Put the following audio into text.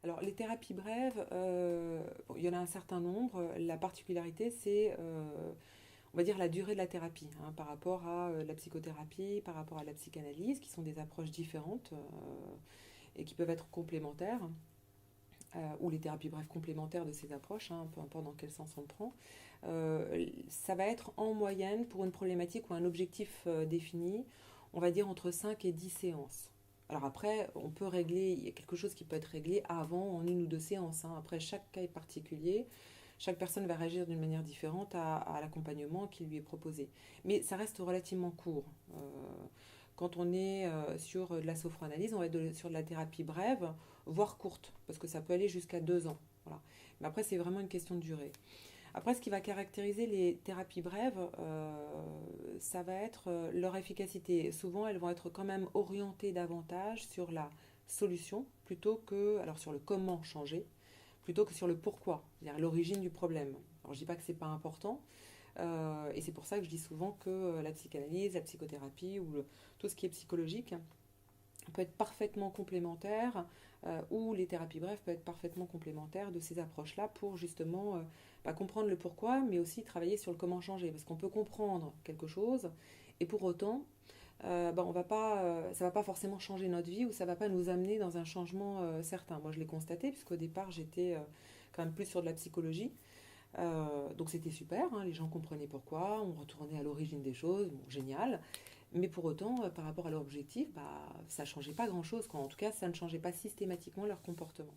Alors, les thérapies brèves, bon, il y en a un certain nombre. La particularité, c'est, on va dire, la durée de la thérapie, hein, par rapport à la psychothérapie, par rapport à la psychanalyse, qui sont des approches différentes et qui peuvent être complémentaires, ou les thérapies brèves complémentaires de ces approches, hein, peu importe dans quel sens on le prend. Ça va être en moyenne, pour une problématique ou un objectif défini, on va dire entre 5 et 10 séances. Alors après, on peut régler, il y a quelque chose qui peut être réglé avant, en une ou deux séances, hein. Après, chaque cas est particulier. Chaque personne va réagir d'une manière différente à l'accompagnement qui lui est proposé. Mais ça reste relativement court. Quand on est sur de la sophroanalyse, on va être sur de la thérapie brève, voire courte, parce que ça peut aller jusqu'à 2 ans. Voilà. Mais après, c'est vraiment une question de durée. Après, ce qui va caractériser les thérapies brèves, ça va être leur efficacité. Souvent, elles vont être quand même orientées davantage sur la solution plutôt que, alors sur le comment changer, plutôt que sur le pourquoi, c'est-à-dire l'origine du problème. Alors, je dis pas que c'est pas important, et c'est pour ça que je dis souvent que la psychanalyse, la psychothérapie ou tout ce qui est psychologique peut être parfaitement complémentaire, ou les thérapies brèves peuvent être parfaitement complémentaires de ces approches-là pour justement comprendre le pourquoi, mais aussi travailler sur le comment changer. Parce qu'on peut comprendre quelque chose, et pour autant, ça va pas forcément changer notre vie, ou ça va pas nous amener dans un changement certain. Moi, je l'ai constaté, puisqu'au départ, j'étais quand même plus sur de la psychologie. Donc c'était super, hein, les gens comprenaient pourquoi, on retournait à l'origine des choses, bon, génial. Mais pour autant, par rapport à leur objectif, ça ne changeait pas grand-chose, quoi. En tout cas, ça ne changeait pas systématiquement leur comportement.